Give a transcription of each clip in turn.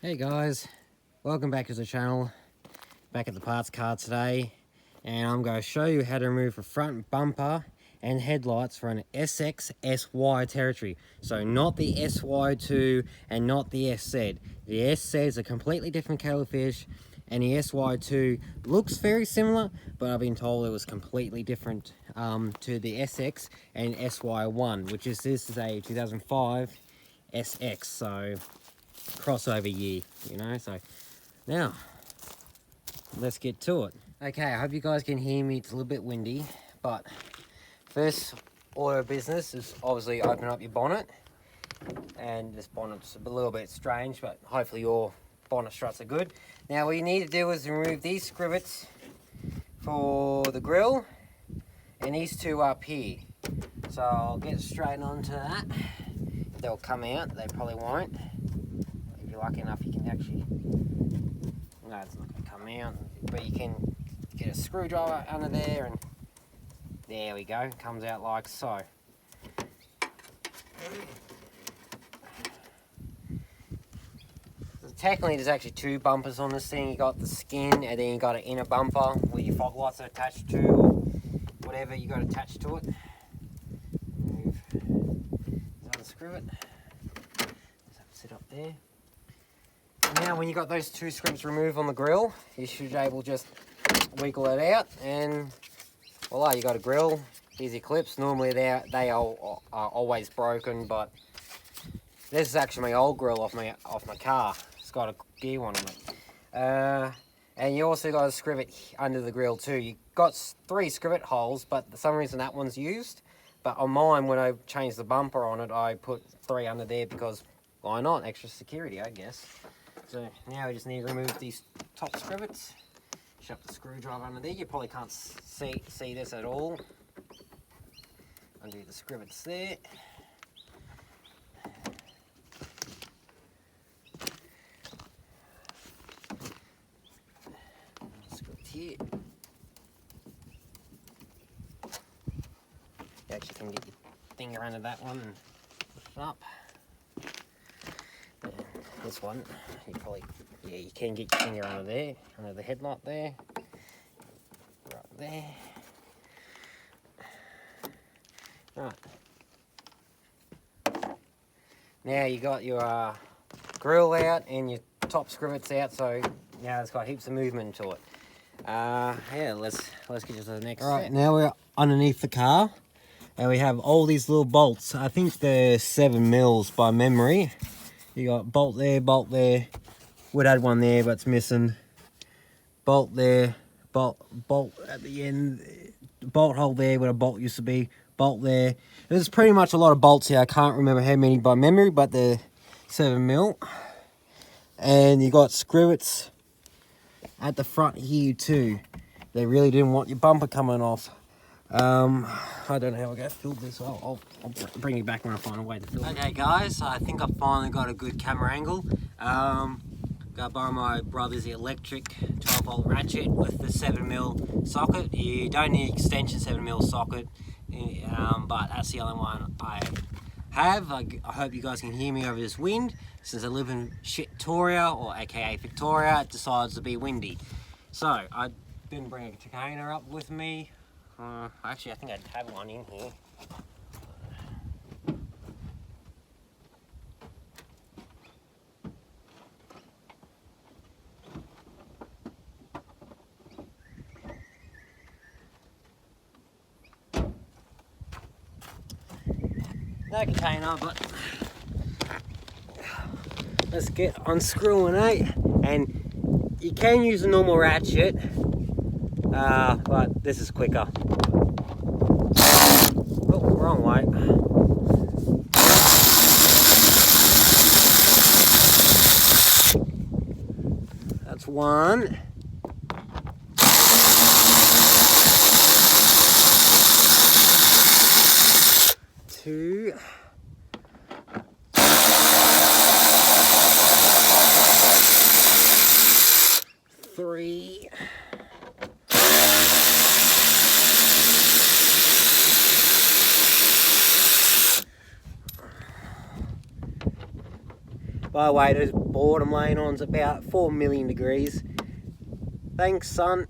Hey guys, welcome back to the channel. Back at the parts car today, and I'm going to show you how to remove a front bumper and headlights for an SX SY territory. So not the SY2 and not the SZ. The SZ is a completely different kettle of fish, and the SY2 looks very similar, but I've been told it was completely different to the SX and SY1, which is this is a 2005 SX. So crossover year, you know. So now let's get to it. Okay, I hope you guys can hear me. It's a little bit windy, but first order of business is obviously open up your bonnet. And this bonnet's a little bit strange, but hopefully your bonnet struts are good. Now what you need to do is remove these scrivets for the grille and these two up here. So I'll get straight onto that. They'll come out, they probably won't. If you're lucky enough, you can actually, no, it's not going to come out, but you can get a screwdriver under there, and there we go, comes out like so. Technically there's actually two bumpers on this thing. You got the skin, and then you got an inner bumper where your fog lights are attached to, or whatever you got attached to it. Move, unscrew it, just have to sit up there. Now when you got those two screws removed on the grill, you should be able to just wiggle it out, and voila, you got a grill. Here's your clips. Normally they are always broken, but this is actually my old grill off my car. It's got a gear one on it. And you also got a scrivet under the grill too. You got 3 scrivet holes, but for some reason that one's used. But on mine, when I changed the bumper on it, I put 3 under there because why not? Extra security, I guess. So now we just need to remove these top scrivets. Shove the screwdriver under there. You probably can't see this at all. Undo the scrivets there. Scrivet here. You actually can get your finger under that one and push it up. This one, you probably, yeah, you can get your finger under there, under the headlight there, right there. Right. Now you got your grill out and your top scrivets out, so now it's got heaps of movement to it. Yeah, let's get to the next. All right, now we're underneath the car, and we have all these little bolts. I think they're 7 mils by memory. You got bolt there, would add one there, but it's missing. Bolt there, bolt at the end, bolt hole there where a bolt used to be, bolt there. There's pretty much a lot of bolts here. I can't remember how many by memory, but they're 7 mil. And you got scrivets at the front here too. They really didn't want your bumper coming off. I don't know how we're going to film this. I'll bring you back when I find a way to film it. Okay guys, I think I've finally got a good camera angle. Gotta borrow my brother's electric 12-volt ratchet with the 7mm socket. You don't need extension 7mm socket, but that's the only one I have. I hope you guys can hear me over this wind. Since I live in Shitoria, or aka Victoria, it decides to be windy. So I didn't bring a container up with me. Actually, I think I'd have one in here. No container, but let's get unscrewing, eh? And you can use a normal ratchet, but this is quicker. Oh, wrong way. That's one. Two. Three. By the way, those board I'm laying on is about 4 million degrees. Thanks, son.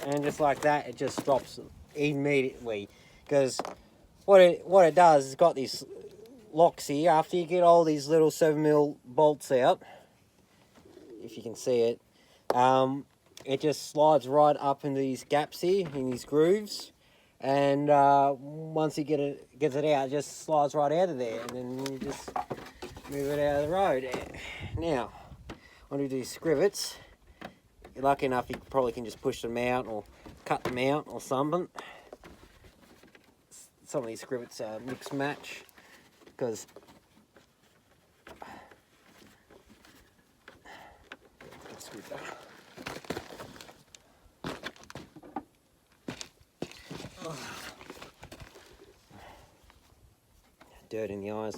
And just like that, it just stops immediately, because what it does is got these locks here. After you get all these little 7mm bolts out, if you can see it, it just slides right up into these gaps here, in these grooves, and once you gets it out, it just slides right out of there, and then you just move it out of the road. Now, on to these scrivets. You're lucky enough, you probably can just push them out or cut them out or something. Some of these scrivets are mixed match, because dirt in the eyes.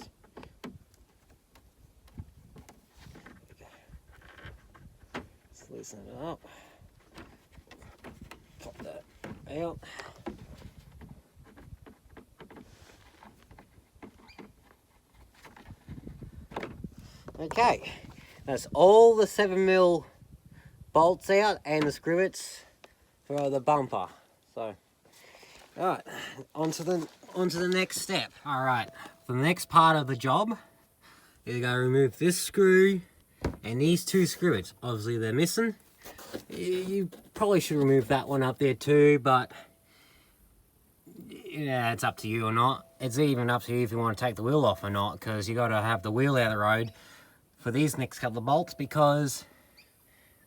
Let's loosen it up. Pop that out. Okay, that's all the 7mm bolts out and the scrivets for the bumper. So, all right, on to the next step. All right, for the next part of the job, you're going to remove this screw and these two scrivets. Obviously, they're missing. You probably should remove that one up there too, but yeah, it's up to you or not. It's even up to you if you want to take the wheel off or not, because you got to have the wheel out of the road for these next couple of bolts, because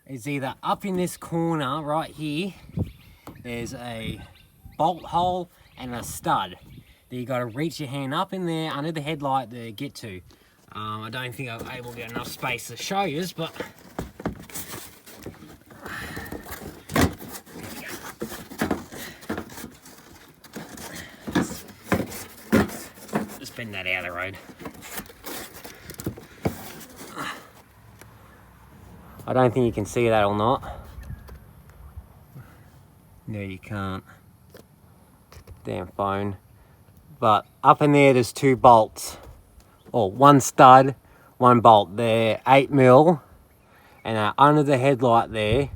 it's either up in this corner right here, there's a bolt hole and a stud that you got to reach your hand up in there under the headlight to get to. I don't think I'm able to get enough space to show you, but just bend that out of the road. I don't think you can see that or not. No, you can't. Damn phone. But up in there's two bolts. Or one stud, one bolt. They're 8mm and they're under the headlight there.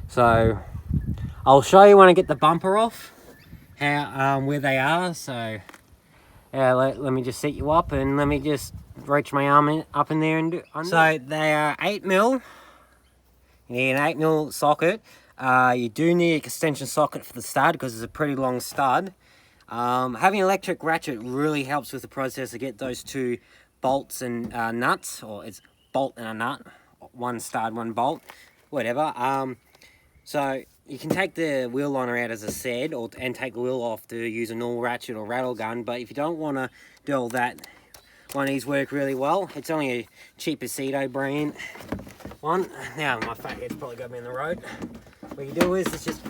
So I'll show you when I get the bumper off how where they are. So yeah, let me just set you up and let me just reach my arm up in there and do. So they are 8mm. You need an 8mm socket. You do need an extension socket for the stud because it's a pretty long stud. Having an electric ratchet really helps with the process to get those two bolts and nuts, or it's bolt and a nut, one stud, one bolt, whatever. So you can take the wheel liner out, as I said, and take the wheel off to use a normal ratchet or rattle gun. But if you don't want to do all that, one of these work really well. It's only a cheap Aceto brand one. Now my fat head's probably got me in the road. What you do is just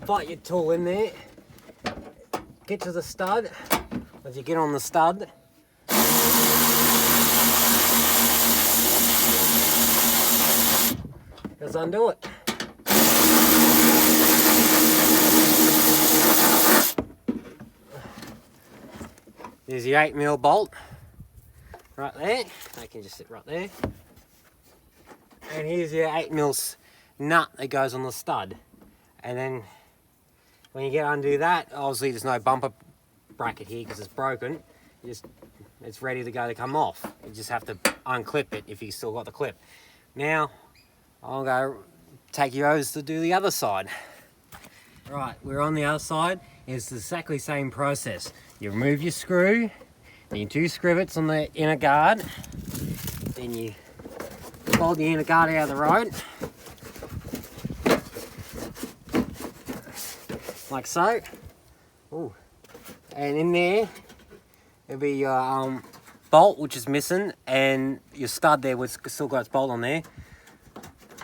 bite your tool in there, get to the stud. As you get on the stud, just undo it. There's your 8mm bolt right there. They can just sit right there. And here's your 8mm nut that goes on the stud. And then when you get undo that, obviously there's no bumper bracket here because it's broken. It's ready to go to come off. You just have to unclip it if you still got the clip. Now, I'll go take you over to do the other side. Right, we're on the other side. It's exactly the same process. You remove your screw, then your 2 scrivets on the inner guard, then you fold the inner guard out of the road, like so. Ooh. And in there, there'll be your bolt, which is missing, and your stud there, which still got its bolt on there.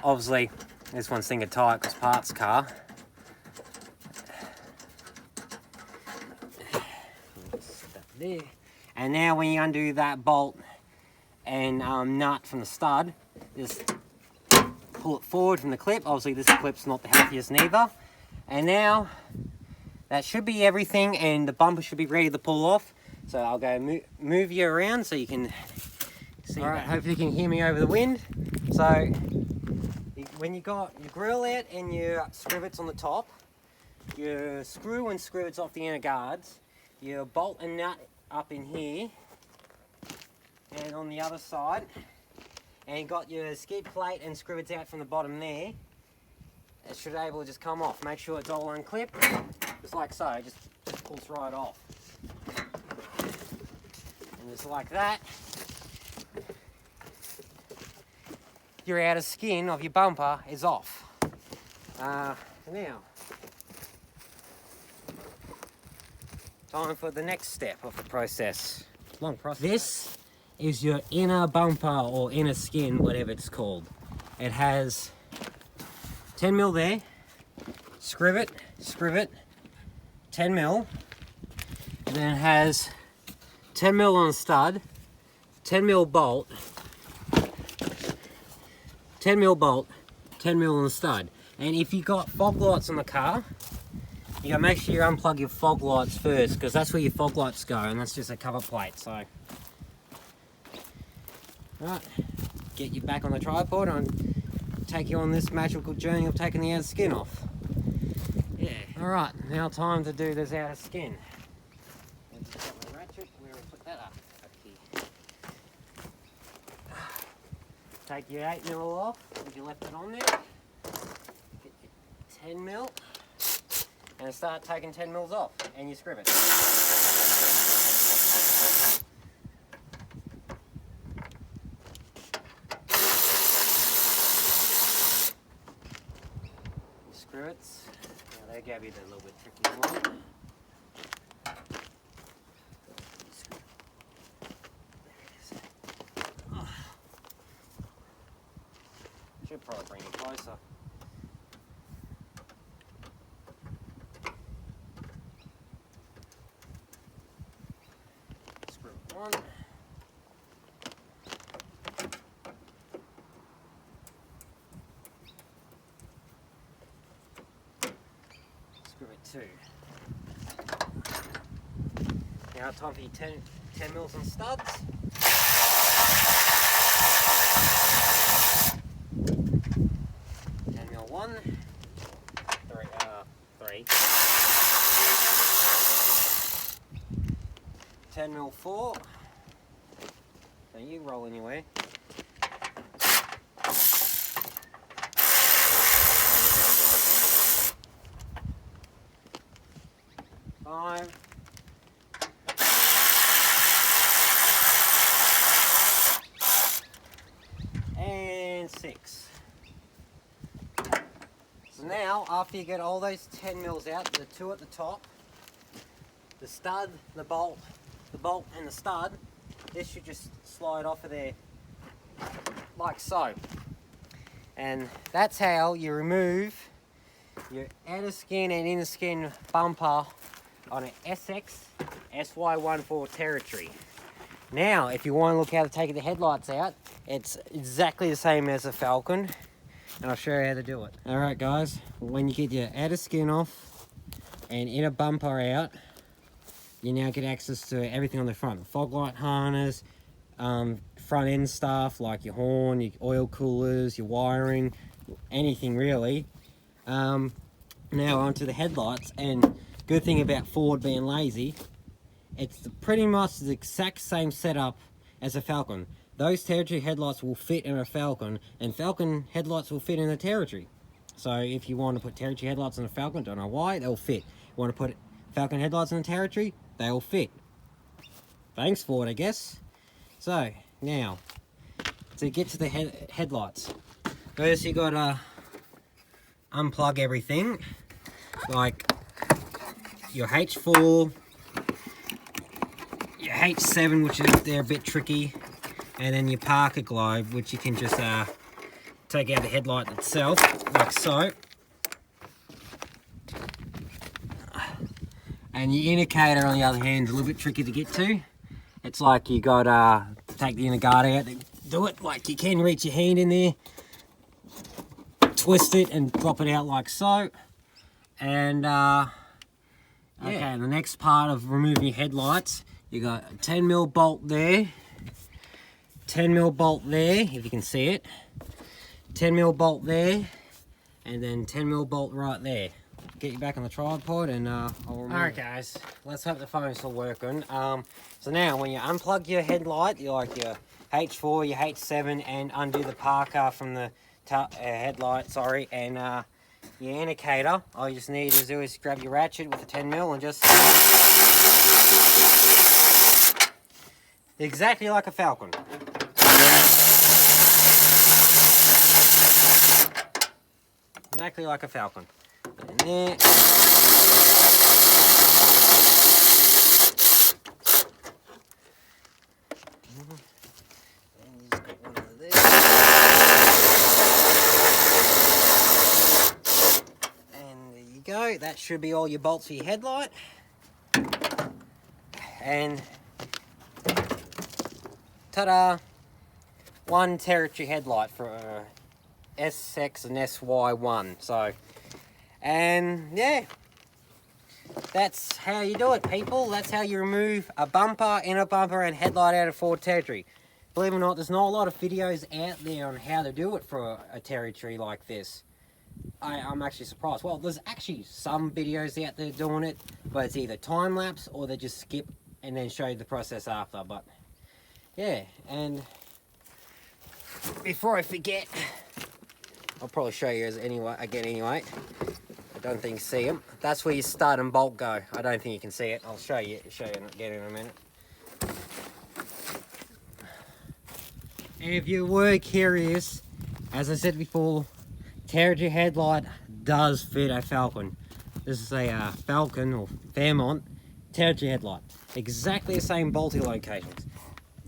Obviously, this one's thinking tight because parts car. There. And now when you undo that bolt and nut from the stud, just pull it forward from the clip. Obviously this clip's not the healthiest neither. And now that should be everything, and the bumper should be ready to pull off. So I'll go move you around so you can see. Alright, hopefully you can hear me over the wind. So when you got your grill out and your scrivets on the top, your screw and scrivets off the inner guards, your bolt and nut up in here and on the other side, and you got your skid plate and scrivets out from the bottom there, it should be able to just come off. Make sure it's all unclipped, just like so, just pulls right off. And just like that, your outer skin of your bumper is off. Now, time for the next step of the process. Long process. This is your inner bumper or inner skin, whatever it's called. It has 10mm there, scrivet, 10mm, and then it has 10mm on the stud, 10mm bolt, 10mm bolt, 10mm on the stud. And if you got fog lights on the car, you gotta make sure you unplug your fog lights first, because that's where your fog lights go, and that's just a cover plate. So, right, get you back on the tripod and take you on this magical journey of taking the outer skin off. Yeah. All right, now time to do this outer skin. Let's get my ratchet. Where we put that up here. Take your 8mm off, if you left it on there. Get your 10mm. And start taking 10mm off, and you scrivet. Scrivets, now they gave you the little bit tricky one. Should probably bring you closer. One. Screw it 2. Now time for your 10mm on studs. One, three. 10mm 4. So you roll anyway. 5. And 6. So now, after you get all those 10mm out, the 2 at the top, the stud, the bolt and the stud, this should just slide off of there like so. And that's how you remove your outer skin and inner skin bumper on an SX SY1 for territory. Now, if you want to look how to take the headlights out, it's exactly the same as a Falcon, and I'll show you how to do it. Alright guys, when you get your outer skin off and inner bumper out, you now get access to everything on the front. Fog light harness, front end stuff like your horn, your oil coolers, your wiring, anything really. Now onto the headlights, and good thing about Ford being lazy, it's pretty much the exact same setup as a Falcon. those Territory headlights will fit in a Falcon, and Falcon headlights will fit in a Territory. So if you want to put Territory headlights on a Falcon, don't know why, they'll fit. You want to put Falcon headlights on a Territory, they'll fit. Thanks for it, I guess. So now, to get to the headlights, first you gotta unplug everything, like your H4, your H7, which is they're a bit tricky, and then your Parker globe, which you can just take out the headlight itself, like so. And your indicator, on the other hand, is a little bit tricky to get to. It's like you got to take the inner guard out to do it. Like you can reach your hand in there, twist it and drop it out like so. And okay, and the next part of removing your headlights, you got a 10mm bolt there, 10mm bolt there, if you can see it, 10mm bolt there, and then 10mm bolt right there. Get you back on the tripod and I'll remove it. Alright guys, let's hope the phone's still working. So now when you unplug your headlight, your H4, your H7, and undo the Parker from the headlight, sorry, and your indicator, all you just need to do is grab your ratchet with a 10mm and just exactly like a Falcon. Exactly like a Falcon. And there. Go. That should be all your bolts for your headlight. And ta-da! One Territory headlight for SX and SY1. So, and yeah, that's how you do it, people. That's how you remove a bumper, inner bumper, and headlight out of Ford Territory. Believe it or not, there's not a lot of videos out there on how to do it for a Territory like this. I'm actually surprised. Well, there's actually some videos out there doing it, but it's either time lapse or they just skip and then show you the process after. But yeah, and before I forget, I'll probably show you anyway. I don't think you see them. That's where your stud and bolt go. I don't think you can see it. I'll show you again in a minute. And if you were curious, as I said before, Territory headlight does fit a Falcon. This is a Falcon or Fairmont Territory headlight. Exactly the same bolting locations.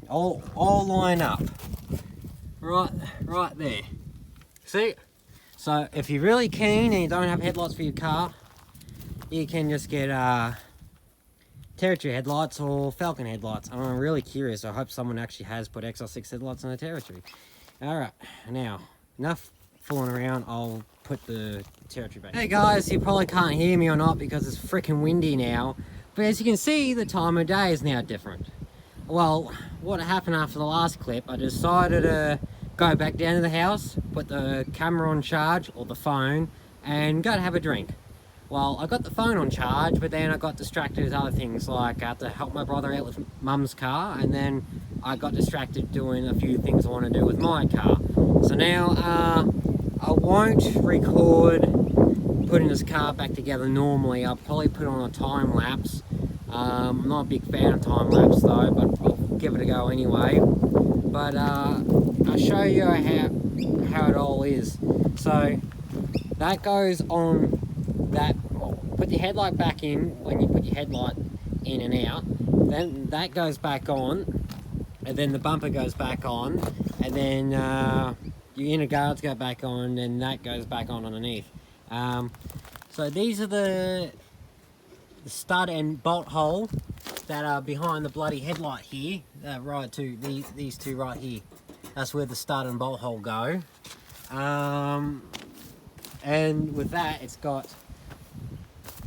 All line up. Right there. See? So if you're really keen and you don't have headlights for your car, you can just get Territory headlights or Falcon headlights. I'm really curious. I hope someone actually has put XR6 headlights on a Territory. Alright, now enough fooling around, I'll put the Territory back. Hey guys, you probably can't hear me or not because it's freaking windy now, but as you can see, the time of day is now different. Well, what happened after the last clip, I decided to go back down to the house, put the camera on charge, or the phone, and go to have a drink. Well, I got the phone on charge, but then I got distracted with other things, like I had to help my brother out with mum's car, and then I got distracted doing a few things I want to do with my car. So now, I won't record putting this car back together normally. I'll probably put on a time lapse. I'm not a big fan of time lapse though, but I'll give it a go anyway. But I'll show you how it all is. So that goes on that. Put your headlight back in when you put your headlight in and out. Then that goes back on, and then the bumper goes back on, and then your inner guards go back on, and that goes back on underneath. So these are the stud and bolt hole that are behind the bloody headlight here. Right to these two right here. That's where the stud and bolt hole go. And with that, it's got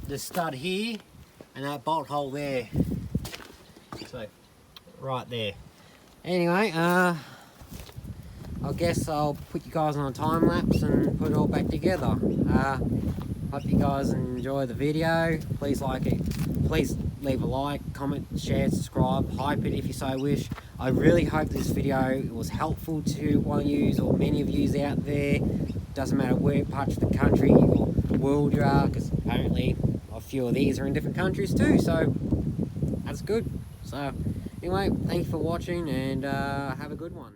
the stud here and that bolt hole there. So right there. Anyway, I guess I'll put you guys on a time lapse and put it all back together. Hope you guys enjoy the video. Please like it. Please leave a like, comment, share, subscribe, hype it if you so wish. I really hope this video was helpful to one of you or many of you out there. Doesn't matter where parts of the country or world you are, because apparently a few of these are in different countries too, so that's good. So anyway, thank you for watching, and have a good one.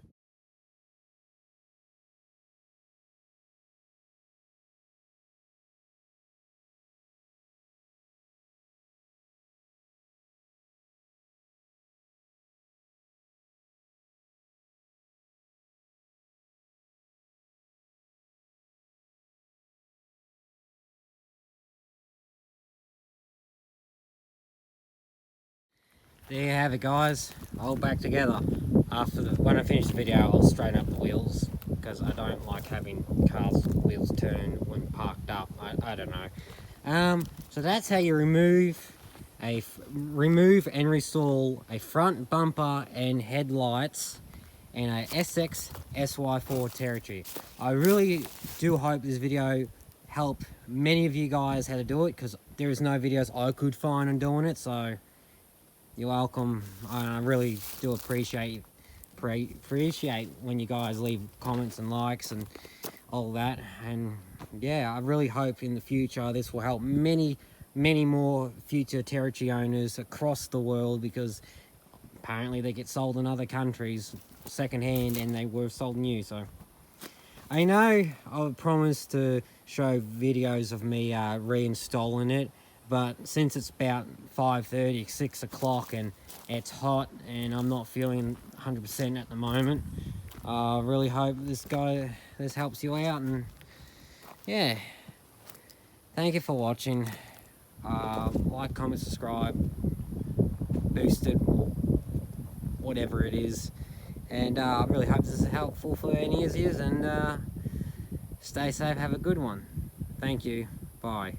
There you have it, guys, all back together. When I finish the video, I'll straighten up the wheels, because I don't like having cars' wheels turn when parked up. I don't know. So that's how you remove and restore a front bumper and headlights in a SX SY4 Territory. I really do hope this video helped many of you guys how to do it, because there is no videos I could find on doing it. So you're welcome. I really do appreciate when you guys leave comments and likes and all that. And yeah, I really hope in the future this will help many more future territory owners across the world, because apparently they get sold in other countries secondhand and they were sold new. So I know I promised to show videos of me reinstalling it, but since it's about 5:30, 6 o'clock, and it's hot and I'm not feeling 100% at the moment, I really hope this helps you out. And yeah, thank you for watching. Like, comment, subscribe, boost it, whatever it is. And I really hope this is helpful for any of you, and stay safe, have a good one. Thank you, bye.